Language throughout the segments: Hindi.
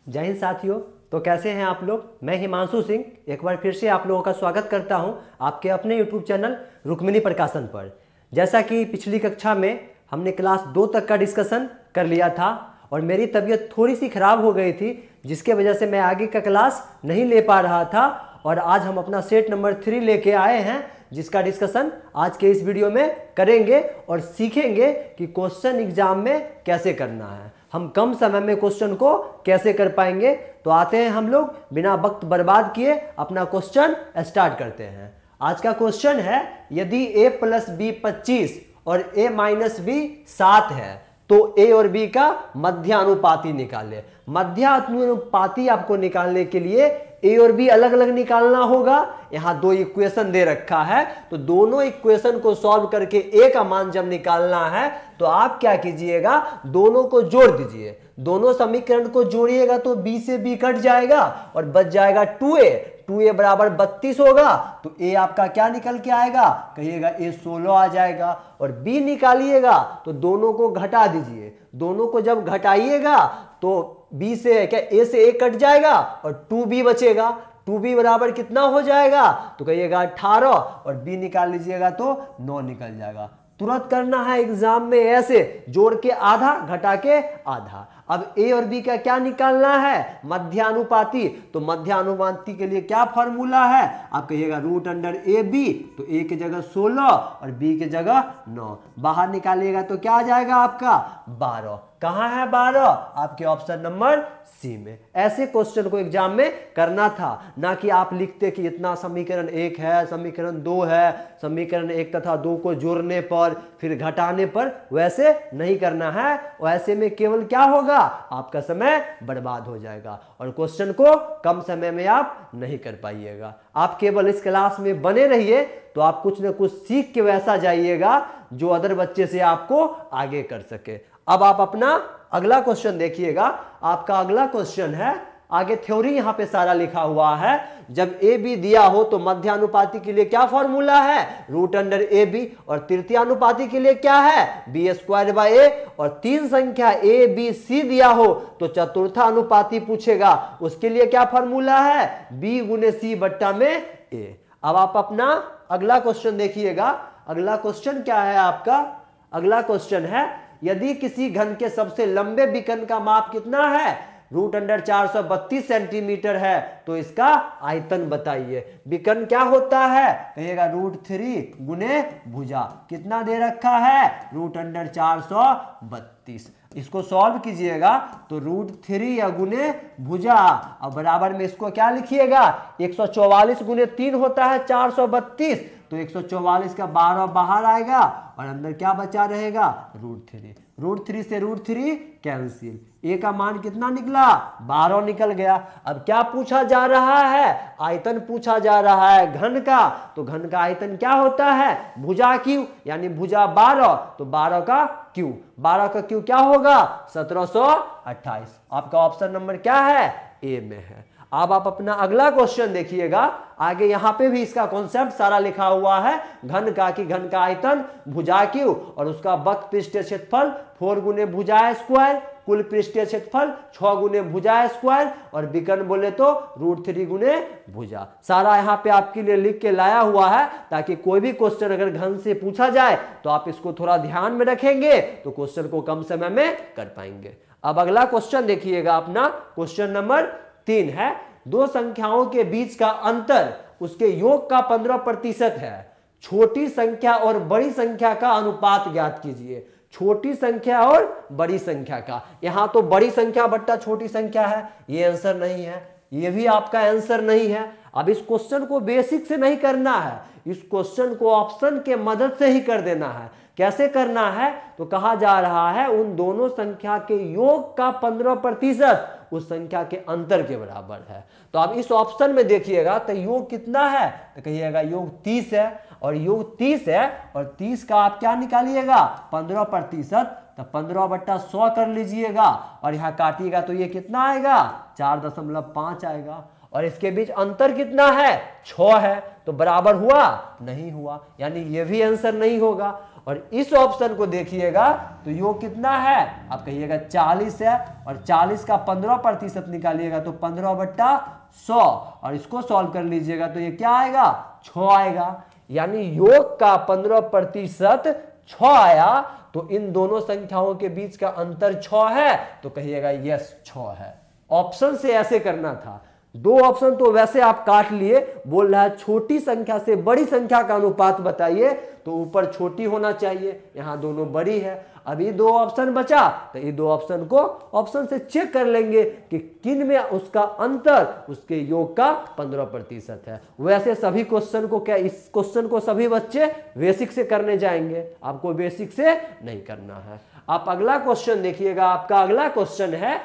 जय हिंद साथियों। तो कैसे हैं आप लोग। मैं हिमांशु सिंह एक बार फिर से आप लोगों का स्वागत करता हूं आपके अपने यूट्यूब चैनल रुक्मिणी प्रकाशन पर। जैसा कि पिछली कक्षा में हमने क्लास 2 तक का डिस्कशन कर लिया था और मेरी तबीयत थोड़ी सी ख़राब हो गई थी, जिसके वजह से मैं आगे का क्लास नहीं ले पा रहा था। और आज हम अपना सेट नंबर 3 लेके आए हैं, जिसका डिस्कशन आज के इस वीडियो में करेंगे और सीखेंगे कि क्वेश्चन एग्जाम में कैसे करना है, हम कम समय में क्वेश्चन को कैसे कर पाएंगे। तो आते हैं हम लोग बिना वक्त बर्बाद किए अपना क्वेश्चन स्टार्ट करते हैं। आज का क्वेश्चन है, यदि a + b 25 और a - b 7 है तो a और b का मध्यानुपाती निकाले। मध्यानुपाती आपको निकालने के लिए a और b अलग अलग निकालना होगा। यहाँ दो इक्वेशन दे रखा है, तो दोनों इक्वेशन को सॉल्व करके a का मान जब निकालना है तो आप क्या कीजिएगा, दोनों को जोड़ दीजिए। दोनों समीकरण को जोड़िएगा तो b से b कट जाएगा और बच जाएगा 2a। 2a बराबर 32 होगा, तो a आपका क्या निकल के आएगा, कहिएगा a 16 आ जाएगा। और b निकालिएगा तो दोनों को घटा दीजिए। दोनों को जब घटाइएगा तो b से क्या a से a कट जाएगा और 2b बचेगा। 2b बराबर कितना हो जाएगा, तो कहिएगा 18 और b निकाल लीजिएगा तो 9 निकल जाएगा। तुरंत करना है एग्जाम में, ऐसे जोड़ के आधा घटा के आधा। अब a और b का क्या निकालना है, मध्यानुपाती। तो मध्यानुपाती के लिए क्या फॉर्मूला है, आप कहिएगा √√ab। तो a की जगह 16 और b की जगह 9, बाहर निकालिएगा तो क्या आ जाएगा आपका 12। कहाँ है 12, आपके ऑप्शन नंबर सी में। ऐसे क्वेश्चन को एग्जाम में करना था, ना कि आप लिखते कि इतना समीकरण 1 है, समीकरण 2 है, समीकरण 1 तथा 2 को जोड़ने पर फिर घटाने पर। वैसे नहीं करना है, वैसे में केवल क्या होगा, आपका समय बर्बाद हो जाएगा और क्वेश्चन को कम समय में आप नहीं कर पाइएगा। आप केवल इस क्लास में बने रहिए तो आप कुछ न कुछ सीख के वैसा जाइएगा जो अदर बच्चे से आपको आगे कर सके। अब आप अपना अगला क्वेश्चन देखिएगा। आपका अगला क्वेश्चन है, आगे थ्योरी यहां पे सारा लिखा हुआ है। जब a b दिया हो तो मध्यानुपाती के लिए क्या फॉर्मूला है, √√ab। और तृतीयानुपाती के लिए क्या है, b²/a। और तीन संख्या a b c दिया हो तो चतुर्थानुपाती पूछेगा, उसके लिए क्या फॉर्मूला है, b × c बट्टा में a। अब आप अपना अगला क्वेश्चन देखिएगा। अगला क्वेश्चन क्या है आपका, अगला क्वेश्चन है, यदि किसी घन के सबसे लंबे विकर्ण का माप कितना है, √432 सेंटीमीटर है, तो इसका आयतन बताइए। विकर्ण क्या होता है, कहिएगा √3 गुने भुजा। कितना दे रखा है, √432। इसको सॉल्व कीजिएगा तो √3 या गुने भुजा, और बराबर में इसको क्या लिखिएगा, 144 गुने 3 होता है 432। तो 144 का 12 बाहर आएगा और अंदर क्या बचा रहेगा, √3। √3 से √3 कैंसिल। a का मान कितना निकला, 12 निकल गया। अब क्या पूछा जा रहा है, आयतन पूछा जा रहा है घन का। तो घन का आयतन क्या होता है, भुजा क्यू, यानी भुजा 12, तो 12 का क्यू। 12 का क्यू क्या होगा, 1728। आपका ऑप्शन नंबर क्या है, ए में है। अब आप अपना अगला क्वेश्चन देखिएगा। आगे यहां पे भी इसका कॉन्सेप्ट सारा लिखा हुआ है। घन का कि घन का आयतन भुजा क्यू और उसका वक्र पृष्ठीय क्षेत्रफल 4 गुने भुजा स्क्वायर, कुल पृष्ठीय क्षेत्रफल 6 गुने भुजा स्क्वायर, और विकर्ण बोले तो √3 गुने भुजा। सारा यहाँ पे आपके लिए लिख के लाया हुआ है, ताकि कोई भी क्वेश्चन अगर घन से पूछा जाए तो आप इसको थोड़ा ध्यान में रखेंगे तो क्वेश्चन को कम समय में कर पाएंगे। अब अगला क्वेश्चन देखिएगा अपना, क्वेश्चन नंबर 3 है, दो संख्याओं के बीच का अंतर उसके योग का 15% है। छोटी संख्या और बड़ी संख्या का अनुपात ज्ञात कीजिए। छोटी संख्या और बड़ी संख्या का, यहां तो बड़ी संख्या बट्टा छोटी संख्या है, ये आंसर नहीं है, ये भी आपका आंसर नहीं है। अब इस क्वेश्चन को बेसिक से नहीं करना है, इस क्वेश्चन को ऑप्शन के मदद से ही कर देना है। कैसे करना है, तो कहा जा रहा है उन दोनों संख्या के योग का 15% उस संख्या के अंतर के बराबर है। तो अब इस ऑप्शन में देखिएगा तो योग कितना है, तो कहिएगा योग 30 है, और योग 30 है और 30 का आप क्या निकालिएगा, 15%। तो 15/100 कर लीजिएगा और यहाँ काटिएगा तो ये कितना आएगा, 4.5 आएगा। और इसके बीच अंतर कितना है, 6 है, तो बराबर हुआ, नहीं हुआ, यानी ये भी आंसर नहीं होगा। और इस ऑप्शन को देखिएगा तो योग कितना है, आप कहिएगा 40 है, और 40 का 15% निकालिएगा तो 15/100, और इसको सॉल्व कर लीजिएगा तो ये क्या आएगा, 6 आएगा। यानी योग का 15% 6 आया, तो इन दोनों संख्याओं के बीच का अंतर 6 है, तो कहिएगा यस 6 है। ऑप्शन से ऐसे करना था। 2 ऑप्शन तो वैसे आप काट लिए, बोल रहा है छोटी संख्या से बड़ी संख्या का अनुपात बताइए, तो ऊपर छोटी होना चाहिए, यहां दोनों बड़ी है। अभी 2 ऑप्शन बचा, तो ये 2 ऑप्शन को ऑप्शन से चेक कर लेंगे कि किन में उसका अंतर उसके योग का 15% है। वैसे सभी क्वेश्चन को क्या, इस क्वेश्चन को सभी बच्चे बेसिक से करने जाएंगे, आपको बेसिक से नहीं करना है। आप अगला क्वेश्चन देखिएगा, आपका अगला क्वेश्चन है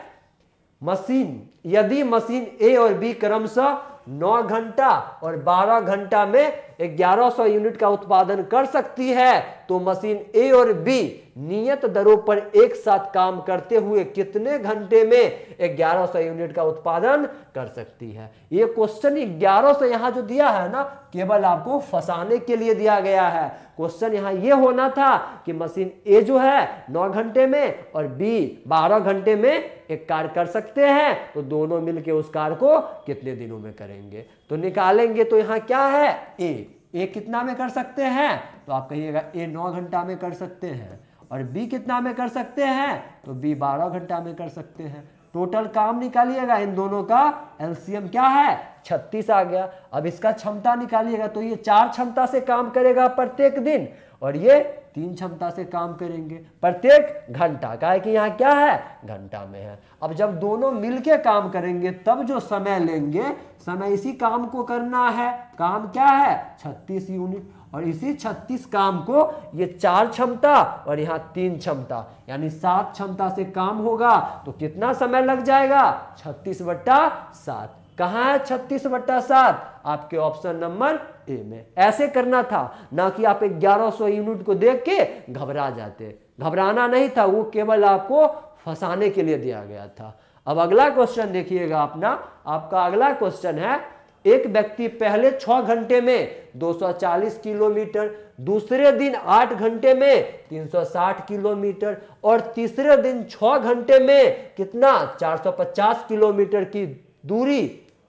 मशीन, यदि मशीन ए और बी क्रमशः 9 घंटा और 12 घंटा में 1100 यूनिट का उत्पादन कर सकती है, तो मशीन ए और बी नियत दरों पर एक साथ काम करते हुए कितने घंटे में 1100 यूनिट का उत्पादन कर सकती है। ये क्वेश्चन 1100 यहां जो दिया है ना, केवल आपको फंसाने के लिए दिया गया है। क्वेश्चन यहां ये होना था कि मशीन ए जो है 9 घंटे में और बी 12 घंटे में एक कार्य कर सकते हैं, तो दोनों मिलके उस कार्य को कितने दिनों में करेंगे। तो निकालेंगे तो यहां क्या है, ए कितना में कर सकते हैं, तो आप कहिएगा ए 9 घंटा में कर सकते हैं, और बी कितना में कर सकते हैं, तो बी 12 घंटा में कर सकते हैं। टोटल काम निकालिएगा, इन दोनों का एलसीएम क्या है, 36 आ गया। अब इसका क्षमता निकालिएगा तो ये 4 क्षमता से काम करेगा प्रत्येक दिन, और ये 3 क्षमता से काम करेंगे प्रत्येक घंटा, का है कि यहाँ क्या है, घंटा में है। अब जब दोनों मिलके काम करेंगे तब जो समय लेंगे, समय इसी काम को करना है, काम क्या है 36 यूनिट, और इसी 36 काम को ये 4 क्षमता और यहाँ 3 क्षमता यानी 7 क्षमता से काम होगा, तो कितना समय लग जाएगा, 36/7। कहाँ है 36/7, आपके ऑप्शन नंबर ए में। ऐसे करना था, ना कि आप 1100 यूनिट को देख के घबरा जाते। घबराना नहीं था, वो केवल आपको फंसाने के लिए दिया गया था। अब अगला क्वेश्चन देखिएगा अपना, आपका अगला क्वेश्चन है, एक व्यक्ति पहले 6 घंटे में 240 किलोमीटर, दूसरे दिन 8 घंटे में 360 किलोमीटर और तीसरे दिन 6 घंटे में कितना 450 किलोमीटर की दूरी,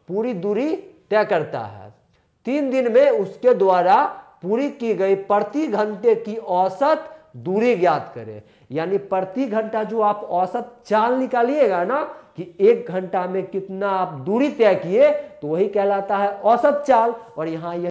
पूरी दूरी तय करता है। 3 दिन में उसके द्वारा पूरी की गई प्रति घंटे की औसत दूरी ज्ञात करें। यानी प्रति घंटा जो आप औसत चाल निकालिएगा ना कि 1 घंटा में कितना आप दूरी तय किए, तो वही कहलाता है औसत चाल। और यहाँ यह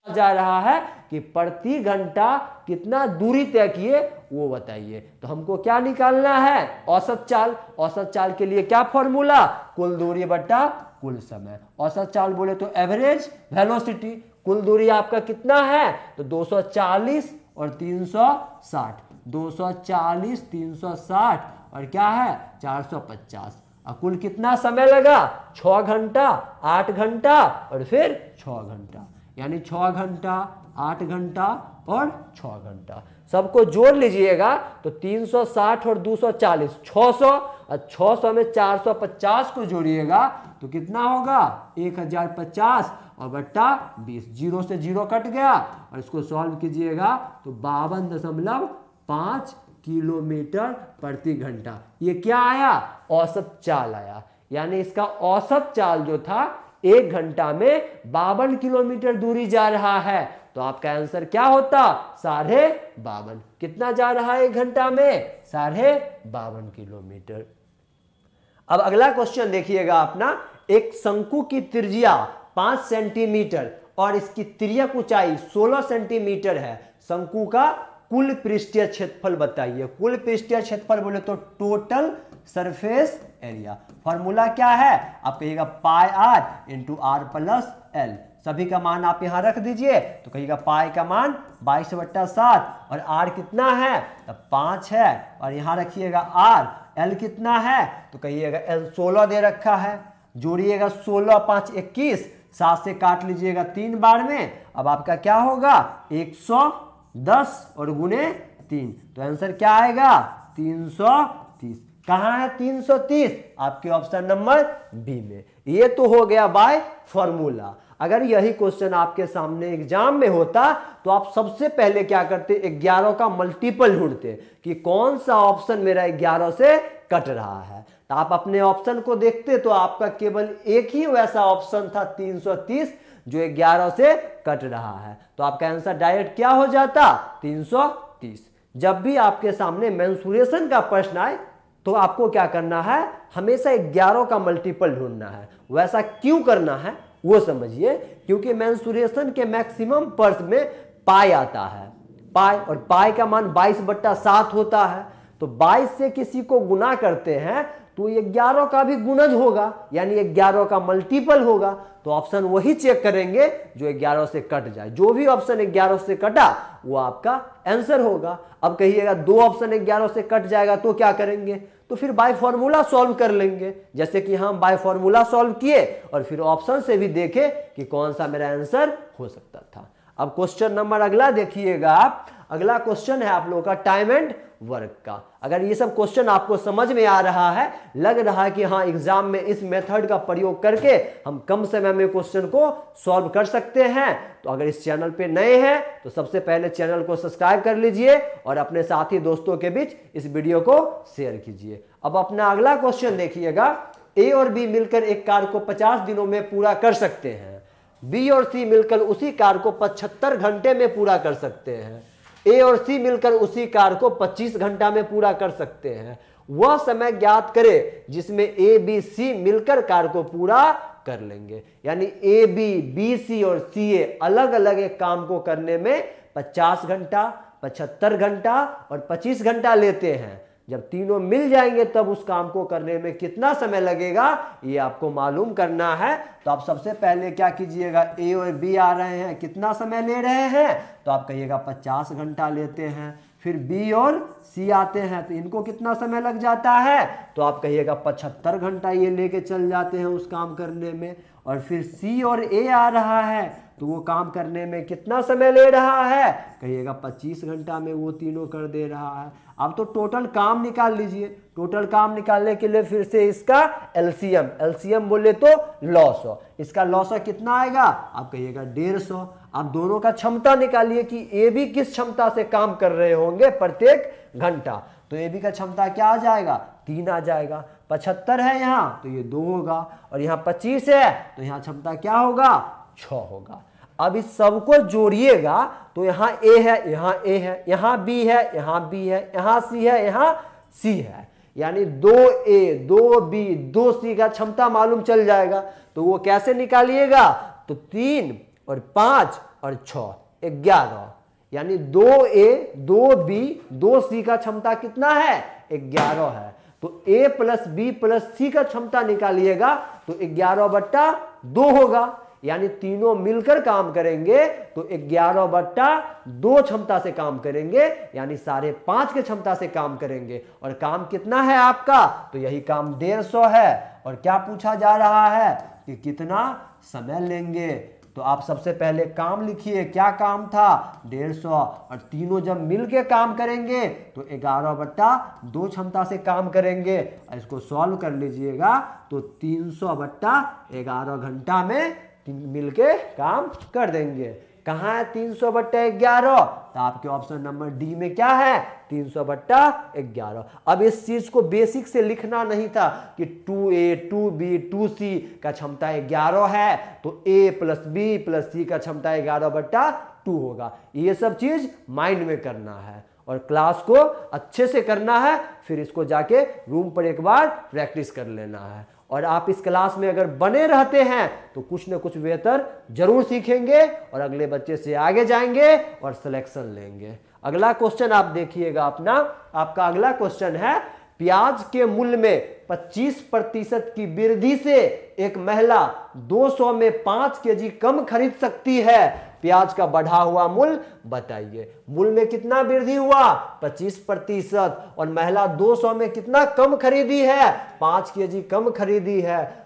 जा रहा है कि प्रति घंटा कितना दूरी तय किए वो बताइए। तो हमको क्या निकालना है, औसत चाल। औसत चाल के लिए क्या फॉर्मूला, कुल दूरी बटा कुल समय। औसत चाल बोले तो एवरेज वेलोसिटी। कुल दूरी आपका कितना है, तो 240 और 360, 240 360 और क्या है 450। और कुल कितना समय लगा, 6 घंटा, 8 घंटा और फिर 6 घंटा, यानी 6 घंटा, 8 घंटा और 6 घंटा। सबको जोड़ लीजिएगा तो 360 और 240 600, और 600 में 450 को जोड़िएगा तो कितना होगा 1050 और बट्टा 20, 0 से 0 कट गया, और इसको सॉल्व कीजिएगा तो 52.5 किलोमीटर प्रति घंटा। ये क्या आया, औसत चाल आया। यानी इसका औसत चाल जो था 1 घंटा में 52 किलोमीटर दूरी जा रहा है, तो आपका आंसर क्या होता 52.5। कितना जा रहा है 1 घंटा में, 52.5 किलोमीटर। अब अगला क्वेश्चन देखिएगा अपना, एक शंकु की त्रिज्या 5 सेंटीमीटर और इसकी तिर्यक ऊंचाई 16 सेंटीमीटर है। शंकु का कुल पृष्ठीय क्षेत्रफल बताइए। कुल पृष्ठीय क्षेत्रफल बोले तो टोटल सरफेस एरिया। फॉर्मूला क्या है, आप कहिएगा pi R into R plus L. सभी का मान आप यहां रख दीजिए, तो कहिएगा पाई का मान 22/7 और आर कितना है, तो 5 है, और यहां रखिएगा आर। एल कितना है, तो कहिएगा एल 16 दे रखा है। जोड़िएगा 16 5 21, 7 से काट लीजिएगा 3 बार में। अब आपका क्या होगा 110 और गुने 3, तो आंसर क्या आएगा 330। कहाँ है 330? आपके ऑप्शन नंबर बी में। ये तो हो गया बाय फॉर्मूला। अगर यही क्वेश्चन आपके सामने एग्जाम में होता तो आप सबसे पहले क्या करते, 11 का मल्टीपल ढूंढते कि कौन सा ऑप्शन मेरा 11 से कट रहा है। तो आप अपने ऑप्शन को देखते तो आपका केवल एक ही वैसा ऑप्शन था 330 जो 11 से कट रहा है। तो आपका आंसर डायरेक्ट क्या हो जाता, 330। जब भी आपके सामने मेंसुरेशन का प्रश्न आए तो आपको क्या करना है, हमेशा 11 का मल्टीपल ढूंढना है। वैसा क्यों करना है वो समझिए, क्योंकि मेंसुरेशन के मैक्सिमम पर्स में पाई आता है, पाई, और पाई का मान 22/7 होता है। तो 22 से किसी को गुना करते हैं तो 11 का भी गुणज होगा, यानी 11 का मल्टीपल होगा। तो ऑप्शन वही चेक करेंगे जो 11 से कट जाए। जो भी ऑप्शन 11 से कटा वो आपका आंसर होगा। अब कहिएगा दो ऑप्शन 11 से कट जाएगा तो क्या करेंगे, तो फिर बाय फॉर्मूला सॉल्व कर लेंगे, जैसे कि हम बाय फॉर्मूला सॉल्व किए और फिर ऑप्शन से भी देखे कि कौन सा मेरा आंसर हो सकता था। अब क्वेश्चन नंबर अगला देखिएगा आप। अगला क्वेश्चन है आप लोगों का टाइम एंड वर्क का। अगर ये सब क्वेश्चन आपको समझ में आ रहा है, लग रहा है कि हाँ एग्जाम में इस मेथड का प्रयोग करके हम कम समय में क्वेश्चन को सॉल्व कर सकते हैं, तो अगर इस चैनल पे नए हैं तो सबसे पहले चैनल को सब्सक्राइब कर लीजिए और अपने साथी दोस्तों के बीच इस वीडियो को शेयर कीजिए। अब अपना अगला क्वेश्चन देखिएगा। ए और बी मिलकर एक कार्य को 50 दिनों में पूरा कर सकते हैं। बी और सी मिलकर उसी कार्य को 75 घंटे में पूरा कर सकते हैं। ए और सी मिलकर उसी कार्य को 25 घंटा में पूरा कर सकते हैं। वह समय ज्ञात करे जिसमें ए बी सी मिलकर कार्य को पूरा कर लेंगे। यानी ए बी, बी सी और सी ए अलग अलग एक काम को करने में 50 घंटा, 75 घंटा और 25 घंटा लेते हैं। जब तीनों मिल जाएंगे तब उस काम को करने में कितना समय लगेगा ये आपको मालूम करना है। तो आप सबसे पहले क्या कीजिएगा, ए और बी आ रहे हैं, कितना समय ले रहे हैं, तो आप कहिएगा 50 घंटा लेते हैं। फिर बी और सी आते हैं तो इनको कितना समय लग जाता है, तो आप कहिएगा 75 घंटा ये लेके चल जाते हैं उस काम करने में। और फिर सी और ए आ रहा है तो वो काम करने में कितना समय ले रहा है, कहिएगा 25 घंटा में वो तीनों कर दे रहा है। अब तो टोटल काम निकाल लीजिए। टोटल काम निकालने के लिए फिर से इसका एलसीएम, एलसीएम बोले तो लॉस, इसका लॉस कितना आएगा, आप कहिएगा 150। आप दोनों का क्षमता निकालिए कि ए बी किस क्षमता से काम कर रहे होंगे प्रत्येक घंटा। तो ए बी का क्षमता क्या आ जाएगा, 3 आ जाएगा। 75 है यहाँ तो ये 2 होगा, और यहाँ 25 है तो यहाँ क्षमता क्या होगा, 6 होगा। अब इस सबको जोड़िएगा तो यहाँ ए है, यहाँ ए है, यहाँ बी है, यहाँ बी है, यहाँ सी है, यहाँ सी है। यानी 2A, 2B, 2C का क्षमता मालूम चल जाएगा। तो वो कैसे निकालिएगा, तो 3 और 5 और 6 11, यानी 2A, 2B, 2C का क्षमता कितना है, 11 है। तो A plus B plus C का क्षमता निकालिएगा तो 11/2 होगा। यानी तीनों मिलकर काम करेंगे तो 11/2 क्षमता से काम करेंगे, यानी 5.5 के क्षमता से काम करेंगे। और काम कितना है आपका, तो यही काम 150 है। और क्या पूछा जा रहा है कि कितना समय लेंगे। तो आप सबसे पहले काम लिखिए, क्या काम था, 150। और तीनों जब मिलके काम करेंगे तो 11/2 क्षमता से काम करेंगे। इसको सॉल्व कर लीजिएगा तो 300/11 घंटा में मिलके काम कर देंगे। कहाँ है 300/11, तो आपके ऑप्शन नंबर डी में क्या है, 300/11। अब इस चीज को बेसिक से लिखना नहीं था कि 2A, 2B, 2C का क्षमता 11 है तो A plus B plus C का क्षमता 11/2 होगा। ये सब चीज माइंड में करना है और क्लास को अच्छे से करना है। फिर इसको जाके रूम पर एक बार प्रैक्टिस कर लेना है। और आप इस क्लास में अगर बने रहते हैं तो कुछ न कुछ बेहतर जरूर सीखेंगे और अगले बच्चे से आगे जाएंगे और सिलेक्शन लेंगे। अगला क्वेश्चन आप देखिएगा अपना। आपका अगला क्वेश्चन है, प्याज के मूल्य में 25% की वृद्धि से एक महिला 200 में 5 केजी कम खरीद सकती है। प्याज का बढ़ा हुआ मूल्य बताइए। मूल्य में कितना वृद्धि हुआ, 25%, और महिला 200 में कितना कम खरीदी है, 5 केजी कम खरीदी है।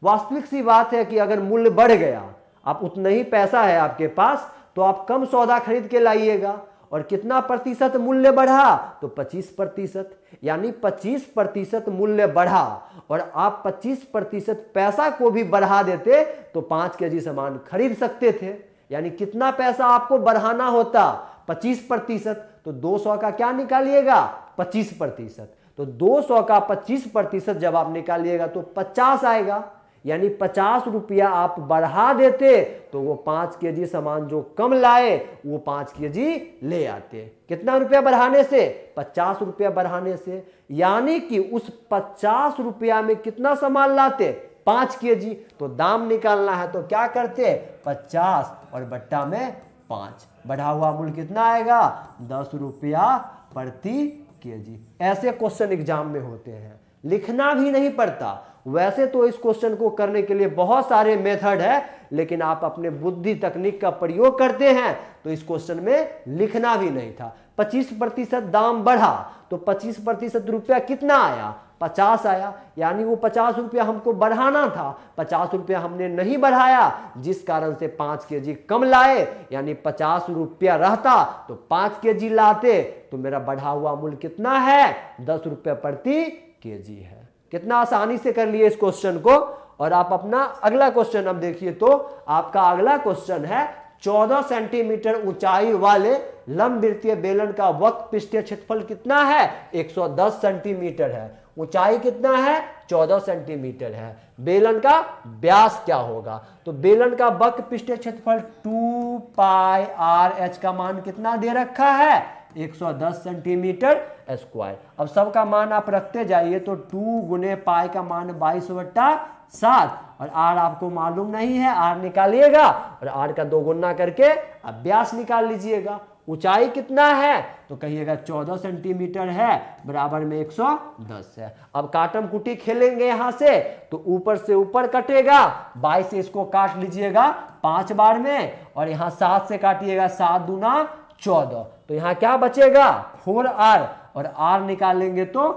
वास्तविक सी बात है कि अगर मूल्य बढ़ गया, आप उतना ही पैसा है आपके पास तो आप कम सौदा खरीद के लाइएगा, और कितना प्रतिशत मूल्य बढ़ा, तो 25%, यानी 25% मूल्य बढ़ा और आप 25% पैसा को भी बढ़ा देते तो 5 केजी सामान खरीद सकते थे। यानी कितना पैसा आपको बढ़ाना होता, 25%, तो 200 का क्या निकालिएगा, 25%, तो 200 का 25% जब आप निकालिएगा तो 50 आएगा। यानी 50 रुपया आप बढ़ा देते तो वो 5 केजी सामान जो कम लाए वो 5 केजी ले आते। कितना रुपया बढ़ाने से, 50 रुपया बढ़ाने से। यानी कि उस 50 रुपया में कितना सामान लाते, 5 केजी। तो दाम निकालना है तो क्या करते, 50 और बट्टा में 5, बढ़ा हुआ मूल्य कितना आएगा, 10 रुपया प्रति केजी। ऐसे क्वेश्चन एग्जाम में होते हैं, लिखना भी नहीं पड़ता। वैसे तो इस क्वेश्चन को करने के लिए बहुत सारे मेथड है, लेकिन आप अपने बुद्धि तकनीक का प्रयोग करते हैं तो इस क्वेश्चन में लिखना भी नहीं था। 25% दाम बढ़ा तो 25% रुपया कितना आया, 50 आया। यानी वो 50 रुपया हमको बढ़ाना था, 50 रुपया हमने नहीं बढ़ाया, जिस कारण से 5 केजी कम लाए। यानी 50 रुपया रहता तो 5 केजी लाते, तो मेरा बढ़ा हुआ मूल्य कितना है, 10 रुपया प्रति केजी है। कितना आसानी से कर लिए इस क्वेश्चन को। और आप अपना अगला क्वेश्चन अब देखिए, तो आपका अगला क्वेश्चन है 14 सेंटीमीटर ऊंचाई वाले लंबवृत्तीय बेलन का वक्र पृष्ठीय क्षेत्रफल कितना है, 110 सेंटीमीटर है। ऊंचाई कितना है, 14 सेंटीमीटर है। बेलन का व्यास क्या होगा, तो बेलन का वक्र पृष्ठीय क्षेत्रफल 2 पाई आर एच का मान कितना दे रखा है, 110 सेंटीमीटर स्क्वायर। अब सबका मान आप रखते जाइए, तो 2 गुने पाई का मान 22/7 और आर आपको मालूम नहीं है, आर निकालिएगा और आर का 2 गुना करके अब व्यास निकाल लीजिएगा। ऊंचाई कितना है, तो कहिएगा 14 सेंटीमीटर है, बराबर में 110 है। अब काटम कुटी खेलेंगे यहां से, तो ऊपर से ऊपर कटेगा, 22 से इसको काट लीजिएगा 5 बार में, और यहां 7 से काटिएगा, 7 दूना 14, तो यहां क्या बचेगा, 4r, और r निकालेंगे तो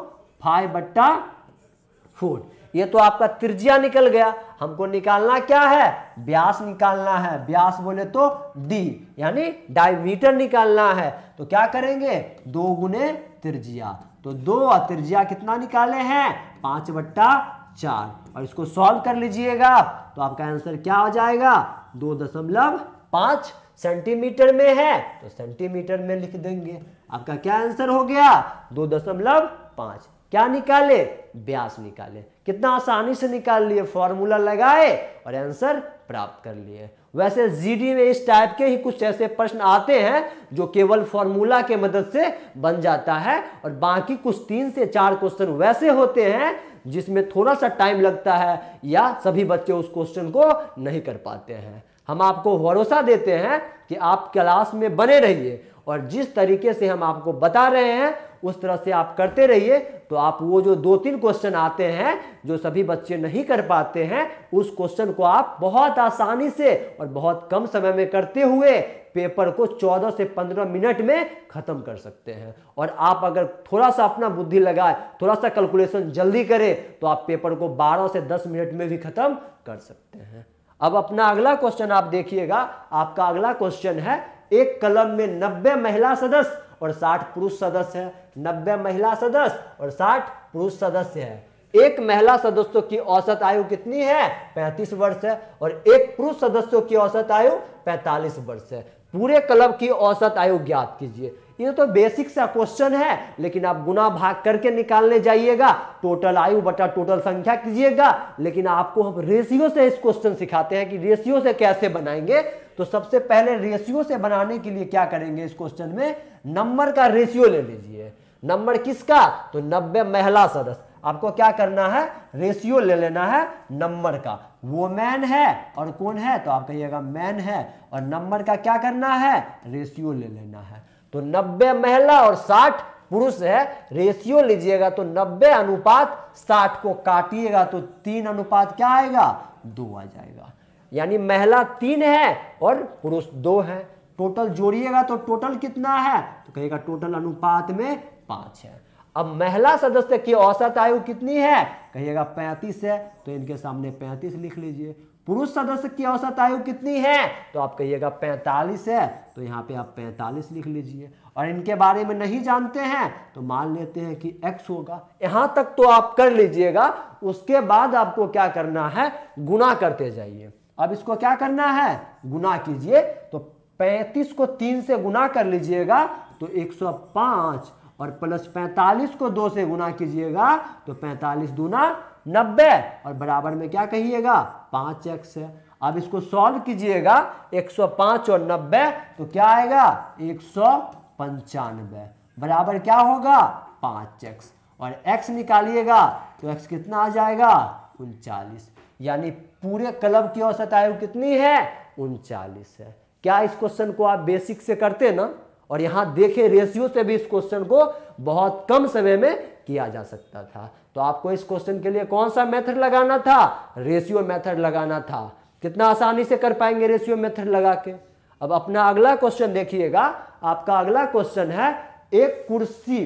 5/4। ये तो आपका त्रिज्या निकल गया। हमको निकालना क्या है, व्यास निकालना है। व्यास बोले तो d, यानी डायमीटर निकालना है। तो क्या करेंगे, 2 गुने त्रिज्या, तो 2 और त्रिज्या कितना निकाले हैं, 5/4, और इसको सॉल्व कर लीजिएगा आप, तो आपका आंसर क्या हो जाएगा, 2.5 सेंटीमीटर में है, तो सेंटीमीटर में लिख देंगे। आपका क्या आंसर हो गया, 2.5। क्या निकाले, व्यास निकाले। कितना आसानी से निकाल लिए, फॉर्मूला लगाए और आंसर प्राप्त कर लिए। वैसे जीडी में इस टाइप के ही कुछ ऐसे प्रश्न आते हैं जो केवल फॉर्मूला के मदद से बन जाता है, और बाकी कुछ 3 से 4 क्वेश्चन वैसे होते हैं जिसमें थोड़ा सा टाइम लगता है, या सभी बच्चे उस क्वेश्चन को नहीं कर पाते हैं। हम आपको भरोसा देते हैं कि आप क्लास में बने रहिए, और जिस तरीके से हम आपको बता रहे हैं उस तरह से आप करते रहिए, तो आप वो जो 2-3 क्वेश्चन आते हैं जो सभी बच्चे नहीं कर पाते हैं, उस क्वेश्चन को आप बहुत आसानी से और बहुत कम समय में करते हुए पेपर को 14 से 15 मिनट में खत्म कर सकते हैं। और आप अगर थोड़ा सा अपना बुद्धि लगाए, थोड़ा सा कैलकुलेशन जल्दी करें, तो आप पेपर को 12 से 10 मिनट में भी खत्म कर सकते हैं। अब अपना अगला क्वेश्चन आप देखिएगा। आपका अगला क्वेश्चन है, एक क्लब में 90 महिला सदस्य और 60 पुरुष सदस्य है। 90 महिला सदस्य और 60 पुरुष सदस्य है। एक महिला सदस्यों की औसत आयु कितनी है, 35 वर्ष है, और एक पुरुष सदस्यों की औसत आयु 45 वर्ष है। पूरे क्लब की औसत आयु ज्ञात कीजिए। ये तो बेसिक सा क्वेश्चन है, लेकिन आप गुना भाग करके निकालने जाइएगा, टोटल आयु बटा टोटल संख्या कीजिएगा। लेकिन आपको हम रेशियो से इस क्वेश्चन सिखाते हैं कि रेशियो से कैसे बनाएंगे। तो सबसे पहले रेशियो से बनाने के लिए क्या करेंगे, इस क्वेश्चन में नंबर का रेशियो ले लीजिए। नंबर किसका, तो 90 महिला सदस्य। आपको क्या करना है, रेशियो ले लेना है नंबर का। वो मैन है और कौन है, तो आप कहिएगा मैन है, और नंबर का क्या करना है, रेशियो ले लेना है। तो 90 महिला और 60 पुरुष है, रेशियो लीजिएगा तो 90:60 को काटिएगा तो 3 क्या आएगा, 2 आ जाएगा। यानी महिला 3 है और पुरुष 2 है। टोटल जोड़िएगा तो टोटल कितना है, तो कहिएगा टोटल अनुपात में 5 है। अब महिला सदस्य की औसत आयु कितनी है, कहिएगा 35 है, तो इनके सामने 35 लिख लीजिए। पुरुष सदस्य की औसत आयु कितनी है, तो आप कहिएगा 45 है, तो यहाँ पे आप 45 लिख लीजिए। और इनके बारे में नहीं जानते हैं तो मान लेते हैं कि x होगा। यहाँ तक तो आप कर लीजिएगा, उसके बाद आपको क्या करना है, गुना करते जाइए। अब इसको क्या करना है, गुना कीजिए। तो 35 को 3 से गुना कर लीजिएगा तो 105, और प्लस 45 को 2 से गुना कीजिएगा तो 45 दूना 90, और बराबर में क्या कहिएगा, 5x है। अब इसको सॉल्व कीजिएगा, 105 और 90 तो क्या आएगा, 195, बराबर क्या होगा, 5x। और x निकालिएगा तो x कितना आ जाएगा, 39। यानी पूरे क्लब की औसत आयु कितनी है, 39 है। क्या इस क्वेश्चन को आप बेसिक से करते ना, और यहां देखें रेशियो से भी इस क्वेश्चन को बहुत कम समय में किया जा सकता था। तो आपको इस क्वेश्चन के लिए कौन सा मेथड लगाना था, रेशियो मेथड लगाना था। कितना आसानी से कर पाएंगे रेशियो मेथड लगा के। अब अपना अगला क्वेश्चन देखिएगा। आपका अगला क्वेश्चन है, एक कुर्सी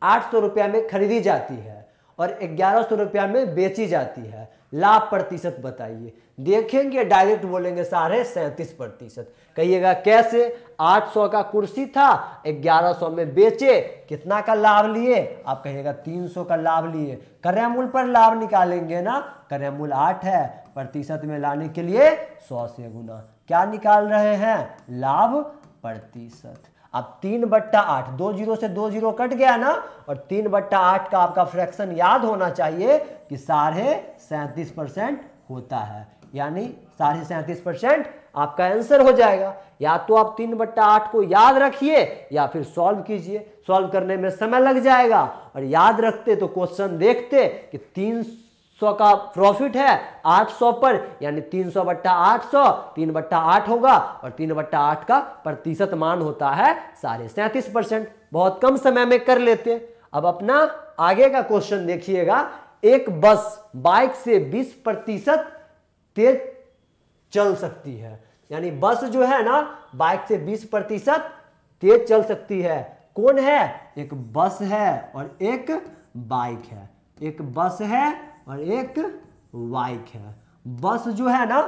800 रुपया में खरीदी जाती है और 1100 रुपया में बेची जाती है, लाभ प्रतिशत बताइए। देखेंगे डायरेक्ट बोलेंगे 37.5%। कहिएगा कैसे, 800 का कुर्सी था, 1100 में बेचे, कितना का लाभ लिए, आप कहिएगा 300 का लाभ लिए। क्रयमूल्य पर लाभ निकालेंगे ना, क्रयमूल्य 8 है, प्रतिशत में लाने के लिए 100 से गुना। क्या निकाल रहे हैं, लाभ प्रतिशत। अब 3/8, 2 जीरो से 2 जीरो कट गया ना, और 3/8 का आपका फ्रैक्शन याद होना चाहिए कि 37.5% होता है, यानी 37.5% आपका आंसर हो जाएगा। या तो आप 3/8 को याद रखिए या फिर सॉल्व कीजिए, सॉल्व करने में समय लग जाएगा। और याद रखते तो क्वेश्चन देखते कि 300 का प्रॉफिट है 800 पर, यानी 300/800, 3/8 होगा, और 3/8 का प्रतिशत मान होता है 37.5%। बहुत कम समय में कर लेते। अब अपना आगे का क्वेश्चन देखिएगा। एक बस बाइक से 20% तेज चल सकती है, यानी बस जो है ना बाइक से 20% तेज चल सकती है। कौन है, एक बस है और एक बाइक है। एक बस है और एक बाइक है। बस जो है ना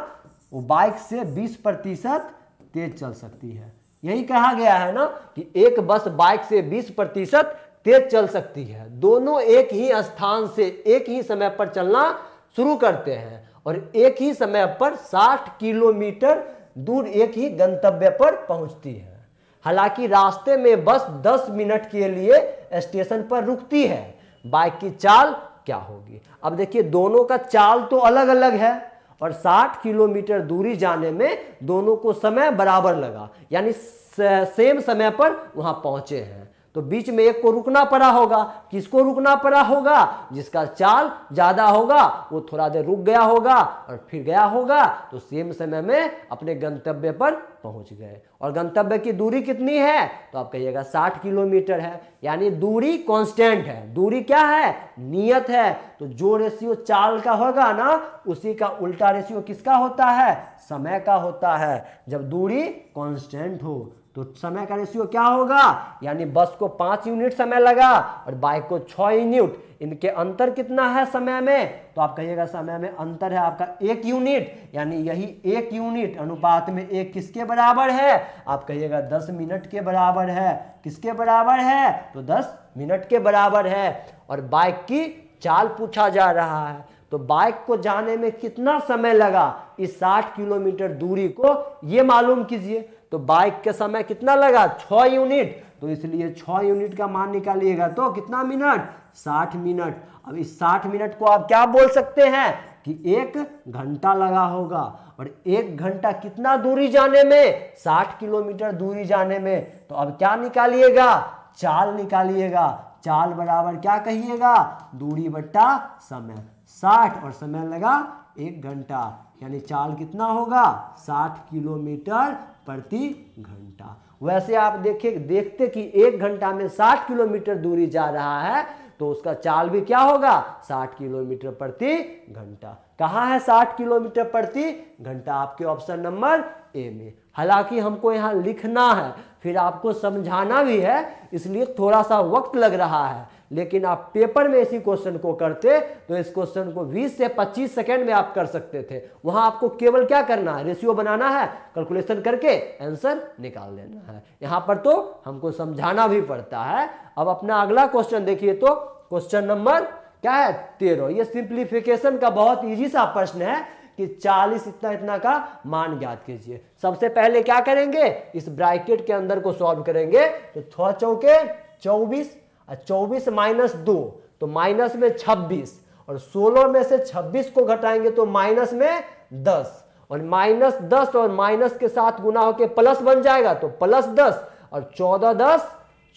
वो बाइक से 20% तेज चल सकती है। यही कहा गया है ना कि एक बस बाइक से 20% तेज चल सकती है। दोनों एक ही स्थान से एक ही समय पर चलना शुरू करते हैं और एक ही समय पर 60 किलोमीटर दूर एक ही गंतव्य पर पहुंचती है। हालांकि रास्ते में बस 10 मिनट के लिए स्टेशन पर रुकती है। बाइक की चाल क्या होगी। अब देखिए दोनों का चाल तो अलग अलग है और 60 किलोमीटर दूरी जाने में दोनों को समय बराबर लगा, यानी सेम समय पर वहां पहुंचे हैं। तो बीच में एक को रुकना पड़ा होगा। किसको रुकना पड़ा होगा, जिसका चाल ज्यादा होगा वो थोड़ा देर रुक गया होगा और फिर गया होगा, तो सेम समय में अपने गंतव्य पर पहुंच गए। और गंतव्य की दूरी कितनी है, तो आप कहिएगा 60 किलोमीटर है, यानी दूरी कांस्टेंट है। दूरी क्या है, नियत है। तो जो रेशियो चाल का होगा ना उसी का उल्टा रेशियो किसका होता है, समय का होता है। जब दूरी कांस्टेंट हो तो समय का रेशियो क्या होगा, यानी बस को 5 यूनिट समय लगा और बाइक को 6 यूनिट। इनके अंतर कितना है समय में, तो आप कहिएगा समय में अंतर है आपका 1 यूनिट, यानी यही 1 यूनिट अनुपात में 1 किसके बराबर है, आप कहिएगा 10 मिनट के बराबर है। किसके बराबर है, तो 10 मिनट के बराबर है। और बाइक की चाल पूछा जा रहा है, तो बाइक को जाने में कितना समय लगा इस 60 किलोमीटर दूरी को ये मालूम कीजिए। तो बाइक के समय कितना लगा, 6 यूनिट। तो इसलिए 6 यूनिट का मान निकालिएगा तो कितना मिनट, 60 मिनट। अब इस 60 मिनट को आप क्या बोल सकते हैं कि 1 घंटा लगा होगा। और 1 घंटा कितना दूरी जाने में, 60 किलोमीटर दूरी जाने में। तो अब क्या निकालिएगा, चाल निकालिएगा। चाल बराबर क्या कहिएगा, दूरी बट्टा समय। 60 और समय लगा 1 घंटा, यानी चाल कितना होगा, 60 किलोमीटर प्रति घंटा। वैसे आप देखते कि 1 घंटा में 60 किलोमीटर दूरी जा रहा है, तो उसका चाल भी क्या होगा, 60 किलोमीटर प्रति घंटा। कहाँ है 60 किलोमीटर प्रति घंटा, आपके ऑप्शन नंबर ए में। हालांकि हमको यहाँ लिखना है, फिर आपको समझाना भी है, इसलिए थोड़ा सा वक्त लग रहा है। लेकिन आप पेपर में इसी क्वेश्चन को करते तो इस क्वेश्चन को 20 से 25 सेकेंड में आप कर सकते थे। वहां आपको केवल क्या करना है, रेशियो बनाना है, कैलकुलेशन करके आंसर निकाल देना है। यहां पर तो हमको समझाना भी पड़ता है। अब अपना अगला क्वेश्चन देखिए, तो क्वेश्चन नंबर क्या है 13। ये सिंप्लीफिकेशन का बहुत इजी सा प्रश्न है कि 40 इतना इतना का मान ज्ञात कीजिए। सबसे पहले क्या करेंगे, इस ब्रैकेट के अंदर को सॉल्व करेंगे। तो 6 चौके 24 और 24 माइनस 2 तो माइनस में 26 और 16 में से 26 को घटाएंगे तो माइनस में 10 और माइनस 10 और माइनस के साथ गुना होके प्लस बन जाएगा तो प्लस 10 और 14 10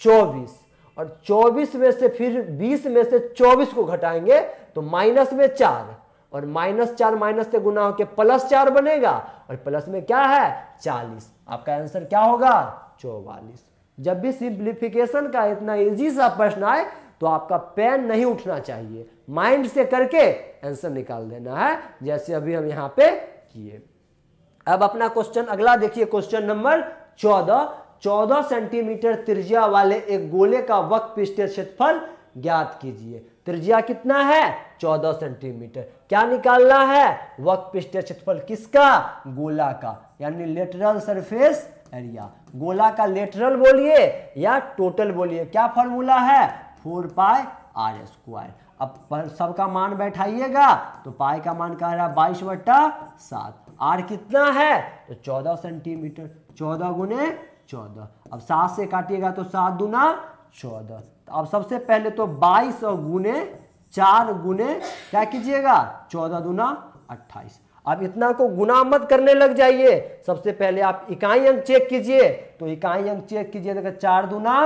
24 और 24 में से फिर 20 में से 24 को घटाएंगे तो माइनस में 4 और माइनस 4 माइनस से गुना होकर प्लस 4 बनेगा और प्लस में क्या है 40। आपका आंसर क्या होगा 44। जब भी सिंप्लीफिकेशन का इतना इजी सा प्रश्न आए तो आपका पेन नहीं उठना चाहिए, माइंड से करके आंसर निकाल देना है, जैसे अभी हम यहाँ पे किए। अब अपना क्वेश्चन अगला देखिए, क्वेश्चन नंबर 14 सेंटीमीटर त्रिज्या वाले एक गोले का वक्रपृष्ठीय क्षेत्रफल ज्ञात कीजिए। त्रिज्या कितना है 14 सेंटीमीटर। क्या निकालना है, वक्रपृष्ठीय क्षेत्रफल किसका, गोला का, यानी लेटरल सरफेस एरिया। गोला का लेटरल बोलिए या टोटल बोलिए, क्या फॉर्मूला है 4 पाई आर स्क्वायर। अब सबका मान बैठाइएगा तो पाई का मान कह रहा है 22/7। आर कितना है तो 14 सेंटीमीटर, 14 गुने 14। अब 7 से काटिएगा तो 7 दूना 14। अब सबसे पहले तो 22 और गुने 4 गुने क्या कीजिएगा 14 दूना 28। अब इतना को गुना मत करने लग जाइए, सबसे पहले आप इकाई अंक चेक कीजिए। तो इकाई अंक चेक कीजिए, देखो 4 दूना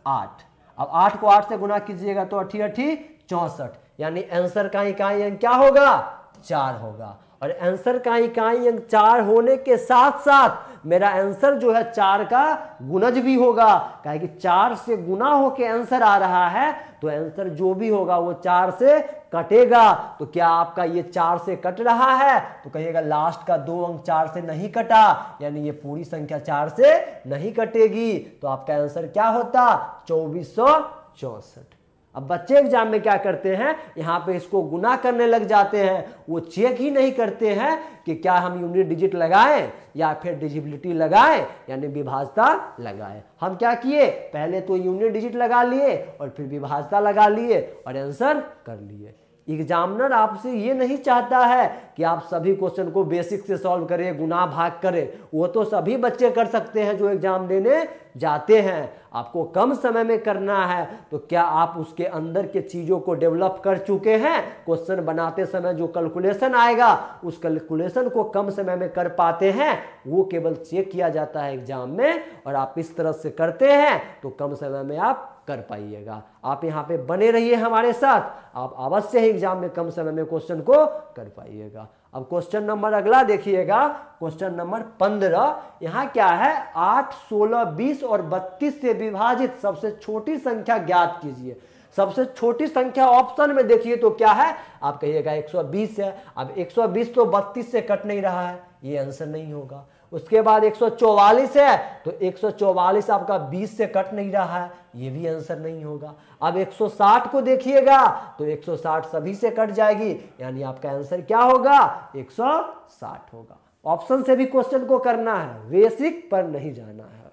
8। अब 8 को 8 से गुना कीजिएगा तो 8 8 64, यानी आंसर का इकाई अंक क्या होगा 4 होगा। और आंसर का इकाई अंक 4 होने के साथ साथ मेरा आंसर जो है 4 का गुणज भी होगा, काहे कि 4 से गुना होके आंसर आ रहा है तो आंसर जो भी होगा वो 4 से कटेगा। तो क्या आपका ये 4 से कट रहा है तो कहिएगा लास्ट का 2 अंक 4 से नहीं कटा, यानी ये पूरी संख्या 4 से नहीं कटेगी। तो आपका आंसर क्या होता 2464। अब बच्चे एग्जाम में क्या करते हैं, यहाँ पे इसको गुना करने लग जाते हैं, वो चेक ही नहीं करते हैं कि क्या हम यूनिट डिजिट लगाएं या फिर डिजिबिलिटी लगाएं, यानी विभाज्यता लगाएं। हम क्या किए, पहले तो यूनिट डिजिट लगा लिए और फिर विभाज्यता लगा लिए और आंसर कर लिए। एग्जामिनर आपसे ये नहीं चाहता है कि आप सभी क्वेश्चन को बेसिक से सॉल्व करें, गुना भाग करें, वो तो सभी बच्चे कर सकते हैं जो एग्जाम देने जाते हैं। आपको कम समय में करना है तो क्या आप उसके अंदर के चीज़ों को डेवलप कर चुके हैं। क्वेश्चन बनाते समय जो कैलकुलेशन आएगा उस कैलकुलेशन को कम समय में कर पाते हैं, वो केवल चेक किया जाता है एग्जाम में। और आप इस तरह से करते हैं तो कम समय में आप कर पाइएगा। आप यहाँ पे बने रहिए हमारे साथ, आप अवश्य ही एग्जाम में कम समय में क्वेश्चन को कर पाइएगा। अब क्वेश्चन नंबर अगला देखिएगा, क्वेश्चन नंबर 15। यहाँ क्या है 8, 16, 20 और 32 से विभाजित सबसे छोटी संख्या ज्ञात कीजिए। सबसे छोटी संख्या ऑप्शन में देखिए तो क्या है, आप कहिएगा 120 है। अब 120 तो 32 से कट नहीं रहा है, ये आंसर नहीं होगा। उसके बाद 144 है तो 144 आपका 20 से कट नहीं रहा है, ये भी आंसर नहीं होगा। अब 160 को देखिएगा तो 160 सभी से कट जाएगी, यानी आपका आंसर क्या होगा 160 होगा। ऑप्शन से भी क्वेश्चन को करना है, बेसिक पर नहीं जाना है।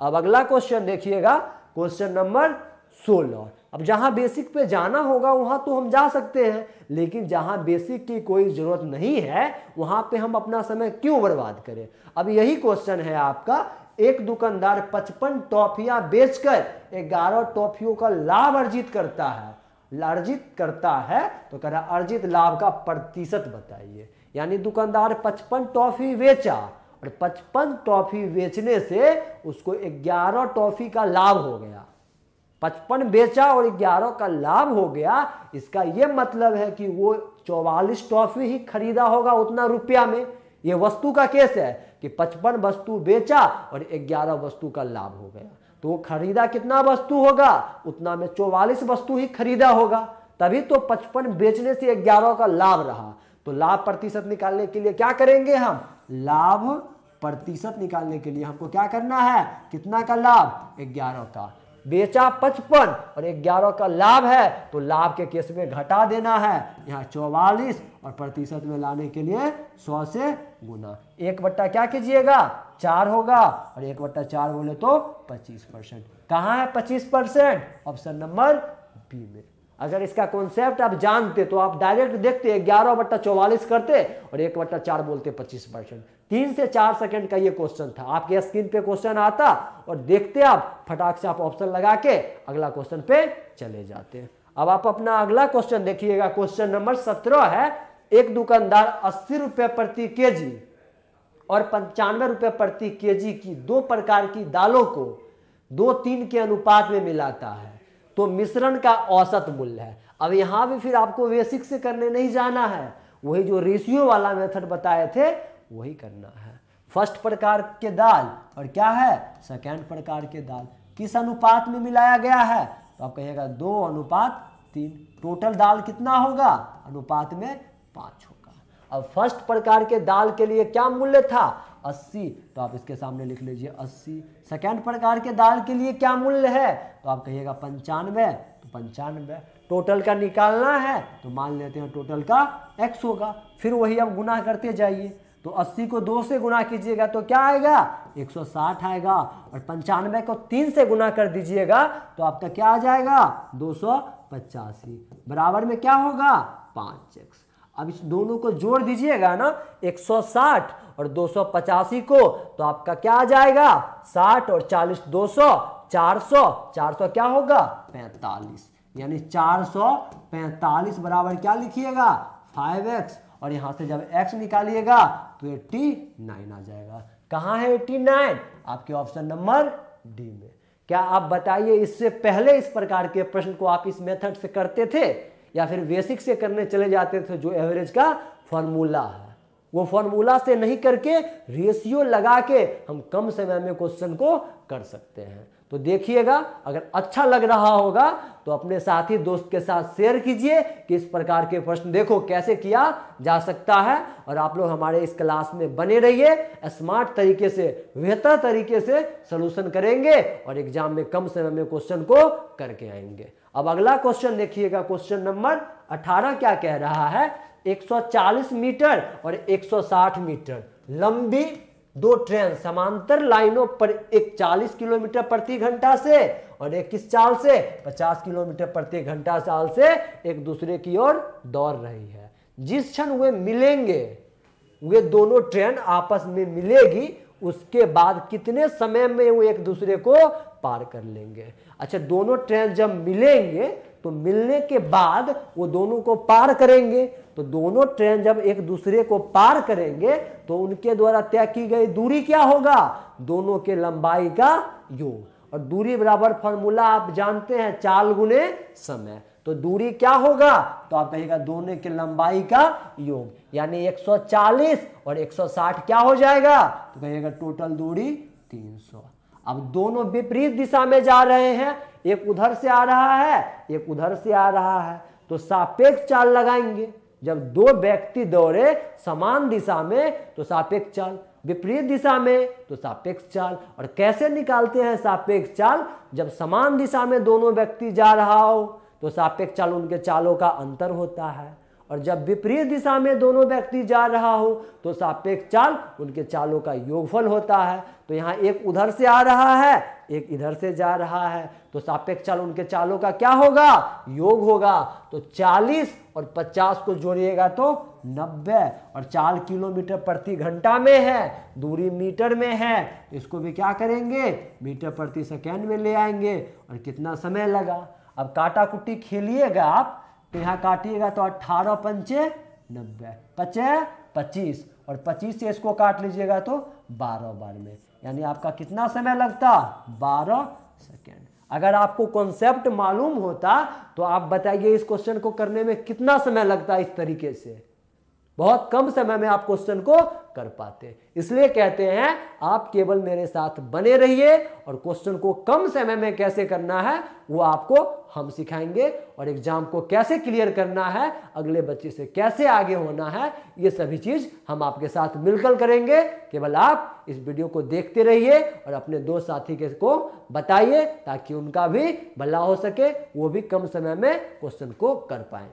अब अगला क्वेश्चन देखिएगा, क्वेश्चन नंबर 16। अब जहां बेसिक पे जाना होगा वहां तो हम जा सकते हैं, लेकिन जहां बेसिक की कोई जरूरत नहीं है वहां पे हम अपना समय क्यों बर्बाद करें। अब यही क्वेश्चन है आपका, एक दुकानदार 55 टॉफियां बेचकर 11 टॉफियों का लाभ अर्जित करता है तो कह रहा अर्जित लाभ का प्रतिशत बताइए। यानी दुकानदार 55 टॉफी बेचा और 55 टॉफी बेचने से उसको 11 टॉफी का लाभ हो गया। 55 बेचा और 11 का लाभ हो गया, इसका यह मतलब है कि वो 44 टॉफी ही खरीदा होगा उतना रुपया में। ये वस्तु का केस है कि 55 वस्तु बेचा और 11 वस्तु का लाभ हो गया, तो वो खरीदा कितना वस्तु होगा उतना में 44 वस्तु ही खरीदा होगा, तभी तो 55 बेचने से 11 का लाभ रहा। तो लाभ प्रतिशत निकालने के लिए क्या करेंगे हम, लाभ प्रतिशत निकालने के लिए हमको क्या करना है, कितना का लाभ 11 का। बेचा 55 और 11 का लाभ है तो लाभ के केस में घटा देना है, यहाँ 44 और प्रतिशत में लाने के लिए 100 से गुना। 1/, क्या कीजिएगा 4 होगा और 1/4 बोले तो 25%। कहाँ है 25%? ऑप्शन नंबर बी में। अगर इसका कॉन्सेप्ट आप जानते तो आप डायरेक्ट देखते 11/44 करते और 1/4 बोलते 25%। 3 से 4 सेकंड का ये क्वेश्चन था, आपके स्क्रीन पे क्वेश्चन आता और देखते आप, फटाक से आप ऑप्शन लगा के अगला क्वेश्चन पे चले जाते। अब आप अपना अगला क्वेश्चन देखिएगा, क्वेश्चन नंबर 17 है। एक दुकानदार 80 रुपये प्रति केजी और 95 रुपये प्रति केजी की 2 प्रकार की दालों को 2:3 के अनुपात में मिलाता है तो मिश्रण का औसत मूल्य है। अब यहां भी फिर आपको बेसिक से करने नहीं जाना है, वही जो रेशियो वाला मेथड बताए थे वही करना है। फर्स्ट प्रकार के दाल और क्या है सेकेंड प्रकार के दाल किस अनुपात में मिलाया गया है तो आप कहिएगा 2:3। टोटल दाल कितना होगा अनुपात में 5 होगा। अब फर्स्ट प्रकार के दाल के लिए क्या मूल्य था 80 तो आप इसके सामने लिख लीजिए 80। सेकेंड प्रकार के दाल के लिए क्या मूल्य है तो आप कहिएगा 95 तो 95। टोटल का निकालना है तो मान लेते हैं टोटल का x होगा, फिर वही अब गुना करते जाइए तो 80 को 2 से गुना कीजिएगा तो क्या आएगा 160 आएगा और 95 को 3 से गुना कर दीजिएगा तो आपका क्या आ जाएगा 285 बराबर में क्या होगा 5x। अब इस दोनों को जोड़ दीजिएगा ना 160 और 285 को तो आपका क्या आ जाएगा 60 और 40 200 400 क्या होगा 45 यानी 445 बराबर क्या लिखिएगा 5x और यहां से जब x निकालिएगा तो 89 आ जाएगा। कहां है 89 आपके ऑप्शन नंबर डी में। क्या आप बताइए इससे पहले इस प्रकार के प्रश्न को आप इस मेथड से करते थे या फिर बेसिक से करने चले जाते थे जो एवरेज का फॉर्मूला है वो फॉर्मूला से नहीं करके रेशियो लगा के हम कम समय में क्वेश्चन को कर सकते हैं। तो देखिएगा अगर अच्छा लग रहा होगा तो अपने साथी दोस्त के साथ शेयर कीजिए कि इस प्रकार के प्रश्न देखो कैसे किया जा सकता है और आप लोग हमारे इस क्लास में बने रहिए, स्मार्ट तरीके से बेहतर तरीके से सलूशन करेंगे और एग्जाम में कम समय में क्वेश्चन को करके आएंगे। अब अगला क्वेश्चन देखिएगा, क्वेश्चन नंबर 18 क्या कह रहा है 140 मीटर और 160 मीटर लंबी 2 ट्रेन समांतर लाइनों पर एक 40 किलोमीटर प्रति घंटा से और एक किस चाल से 50 किलोमीटर प्रति घंटा चाल से एक दूसरे की ओर दौड़ रही है। जिस क्षण वे मिलेंगे वे दोनों ट्रेन आपस में मिलेगी उसके बाद कितने समय में वो एक दूसरे को पार कर लेंगे। अच्छा दोनों ट्रेन जब मिलेंगे तो मिलने के बाद वो दोनों को पार करेंगे तो दोनों ट्रेन जब एक दूसरे को पार करेंगे तो उनके द्वारा तय की गई दूरी क्या होगा दोनों के लंबाई का योग और दूरी बराबर फॉर्मूला आप जानते हैं चाल गुने समय तो दूरी क्या होगा तो आप कहिएगा दोनों के लंबाई का योग यानी 140 और 160 क्या हो जाएगा तो कहिएगा टोटल दूरी 300। अब दोनों विपरीत दिशा में जा रहे हैं, एक उधर से आ रहा है एक उधर से आ रहा है तो सापेक्ष चाल लगाएंगे। जब दो व्यक्ति दौड़े समान दिशा में तो सापेक्ष चाल, विपरीत दिशा में तो सापेक्ष चाल। और कैसे निकालते हैं सापेक्ष चाल, जब समान दिशा में दोनों व्यक्ति जा रहा हो तो सापेक्ष चाल उनके चालों का अंतर होता है और जब विपरीत दिशा में दोनों व्यक्ति जा रहा हो तो सापेक्ष चाल उनके चालों का योगफल होता है। तो यहाँ एक उधर से आ रहा है एक इधर से जा रहा है तो सापेक्ष चाल उनके चालों का क्या होगा योग होगा। तो 40 और 50 को जोड़िएगा तो 90 और चाल किलोमीटर प्रति घंटा में है, दूरी मीटर में है, इसको भी क्या करेंगे मीटर प्रति सेकेंड में ले आएंगे और कितना समय लगा। अब काटा कुट्टी खेलिएगा आप तो यहाँ काटिएगा तो 18 पंचे 90 पचे 25 और 25 से इसको काट लीजिएगा तो 12 बार में, यानी आपका कितना समय लगता 12 सेकेंड। अगर आपको कॉन्सेप्ट मालूम होता तो आप बताइए इस क्वेश्चन को करने में कितना समय लगता इस तरीके से। बहुत कम समय में आप क्वेश्चन को कर पाते हैं। इसलिए कहते हैं आप केवल मेरे साथ बने रहिए और क्वेश्चन को कम समय में कैसे करना है वो आपको हम सिखाएंगे, और एग्जाम को कैसे क्लियर करना है, अगले बच्चे से कैसे आगे होना है, ये सभी चीज हम आपके साथ मिलकर करेंगे। केवल आप इस वीडियो को देखते रहिए और अपने दोस्त साथी के को बताइए ताकि उनका भी भला हो सके, वो भी कम समय में क्वेश्चन को कर पाए।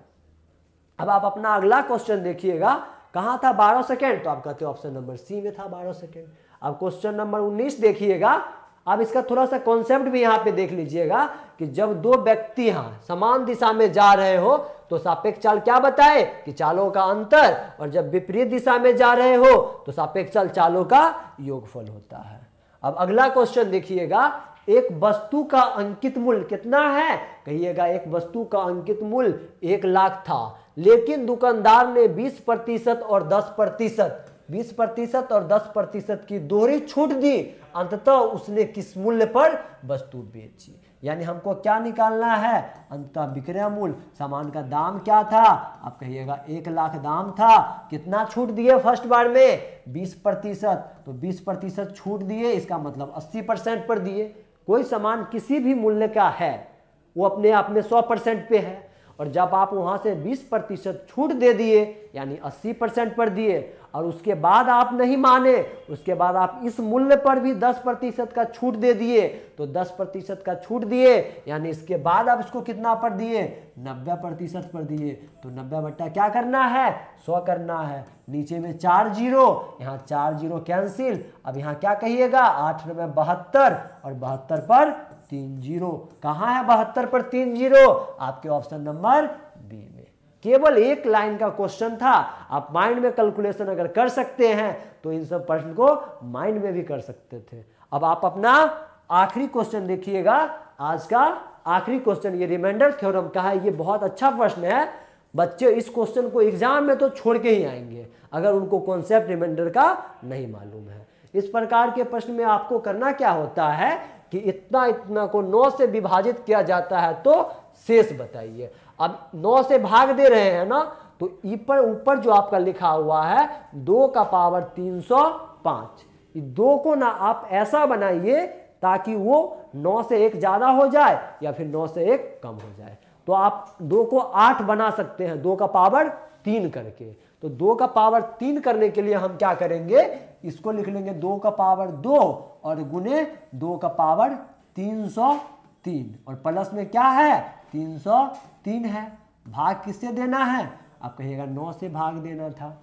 अब आप अपना अगला क्वेश्चन देखिएगा, कहाँ था 12 सेकेंड, तो आप कहते हो ऑप्शन नंबर सी में था 12 सेकेंड। अब क्वेश्चन नंबर 19 देखिएगा, अब इसका थोड़ा सा कॉन्सेप्ट भी यहाँ पे देख लीजिएगा कि जब दो व्यक्ति यहाँ समान दिशा में जा रहे हो तो सापेक्ष चाल क्या बताए कि चालों का अंतर, और जब विपरीत दिशा में जा रहे हो तो सापेक्ष चाल चालों का योगफल होता है। अब अगला क्वेश्चन देखिएगा, एक वस्तु का अंकित मूल्य कितना है, कहिएगा एक वस्तु का अंकित मूल्य 1 लाख था, लेकिन दुकानदार ने 20% और 10% और 10% की दोहरी छूट दी, अंततः उसने किस मूल्य पर वस्तु बेची। यानी हमको क्या निकालना है, अंततः विक्रय मूल्य। सामान का दाम क्या था, आप कहिएगा 1 लाख दाम था, कितना छूट दिए फर्स्ट बार में 20%, तो 20% छूट दिए, इसका मतलब 80% पर दिए। कोई सामान किसी भी मूल्य का है वो अपने आप में 100% पे है, और जब आप वहां से 20% छूट दे दिए यानी 80% पर दिए, और उसके बाद आप नहीं माने, उसके बाद आप इस मूल्य पर भी 10% का छूट दे दिए, तो 10% का छूट दिए यानी इसके बाद आप इसको कितना पर दिए 90% पर दिए, तो 90 बट्टा क्या करना है 100 करना है। नीचे में 4 जीरो, यहाँ 4 जीरो कैंसिल। अब यहाँ क्या कहिएगा 8 में 72 और 72 पर 3 जीरो। कहाँ है 72 पर 3 जीरो, आपके ऑप्शन नंबर बी में। केवल एक लाइन का क्वेश्चन था, आप माइंड में कैलकुलेशन अगर कर सकते हैं तो इन सब प्रश्न को माइंड में भी कर सकते थे। अब आप अपना आखिरी क्वेश्चन देखिएगा, आज का आखिरी क्वेश्चन ये रिमाइंडर थ्योरम का है। ये बहुत अच्छा प्रश्न है, बच्चे इस क्वेश्चन को एग्जाम में तो छोड़ के ही आएंगे अगर उनको कॉन्सेप्ट रिमाइंडर का नहीं मालूम है। इस प्रकार के प्रश्न में आपको करना क्या होता है कि इतना इतना को 9 से विभाजित किया जाता है, तो शेष बताइए। अब 9 से भाग दे रहे हैं ना, तो ऊपर जो आपका लिखा हुआ है 2 का पावर 305, 2 को ना आप ऐसा बनाइए ताकि वो 9 से 1 ज्यादा हो जाए या फिर 9 से 1 कम हो जाए। तो आप 2 को 8 बना सकते हैं 2 का पावर 3 करके। तो 2 का पावर 3 करने के लिए हम क्या करेंगे, इसको लिख लेंगे 2 का पावर 2 और गुने 2 का पावर 303, और प्लस में क्या है 303 है। भाग किससे देना है, आप कहिएगा 9 से भाग देना था।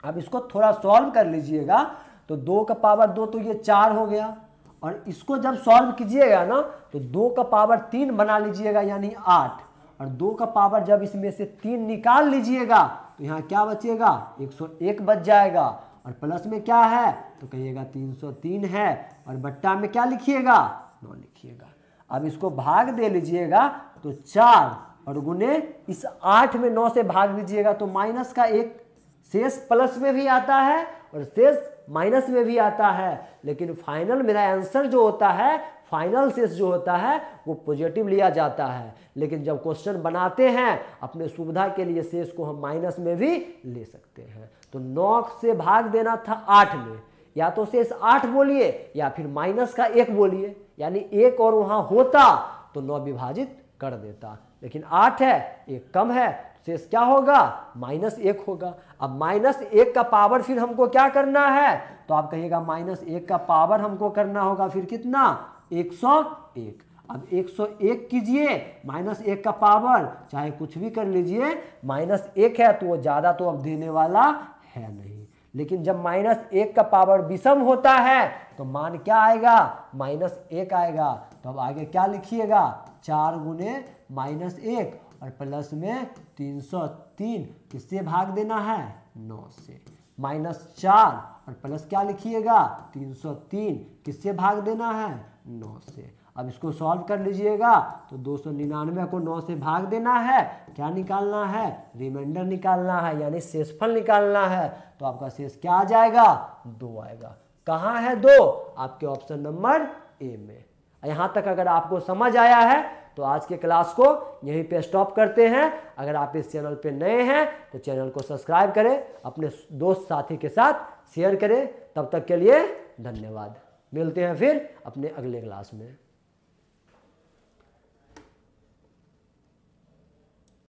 अब इसको थोड़ा सॉल्व कर लीजिएगा, तो 2 का पावर 2 तो ये 4 हो गया, और इसको जब सॉल्व कीजिएगा ना तो 2 का पावर 3 बना लीजिएगा यानी 8, और 2 का पावर जब इसमें से 3 निकाल लीजिएगा तो यहाँ क्या बचेगा 101 बच जाएगा, और प्लस में क्या है तो कहिएगा 303 है, और बट्टा में क्या लिखिएगा 9 लिखिएगा। अब इसको भाग दे लीजिएगा तो 4 और गुने इस 8 में 9 से भाग दीजिएगा तो माइनस का 1, शेष प्लस में भी आता है और शेष माइनस में भी आता है, लेकिन फाइनल मेरा आंसर जो होता है, फाइनल शेष जो होता है वो पॉजिटिव लिया जाता है। लेकिन जब क्वेश्चन बनाते हैं अपने सुविधा के लिए शेष को हम माइनस में भी ले सकते हैं। तो 9 से भाग देना था 8 में, या तो शेष 8 बोलिए या फिर माइनस का 1 बोलिए, यानी 1 और वहां होता तो 9 विभाजित कर देता, लेकिन 8 है 1 कम है, शेष क्या होगा -1 होगा। अब -1 का पावर फिर हमको क्या करना है, तो आप कहिएगा -1 का पावर हमको करना होगा फिर कितना 101। अब 101 कीजिए, -1 का पावर चाहे कुछ भी कर लीजिए, -1 है तो वो ज्यादा तो अब देने वाला है नहीं, लेकिन जब -1 का पावर विषम होता है तो मान क्या आएगा -1 आएगा। तो अब आगे क्या लिखिएगा 4 गुने -1 और प्लस में 303, किससे भाग देना है 9 से, -4 और प्लस क्या लिखिएगा 303, किससे भाग देना है 9 से। अब इसको सॉल्व कर लीजिएगा तो 299 को 9 से भाग देना है, क्या निकालना है रिमाइंडर निकालना है, यानी शेषफल निकालना है। तो आपका शेष क्या आ जाएगा 2 आएगा। कहाँ है 2, आपके ऑप्शन नंबर ए में। यहाँ तक अगर आपको समझ आया है तो आज के क्लास को यहीं पे स्टॉप करते हैं। अगर आप इस चैनल पे नए हैं तो चैनल को सब्सक्राइब करें, अपने दोस्त साथी के साथ शेयर करें। तब तक के लिए धन्यवाद। मिलते हैं फिर अपने अगले क्लास में।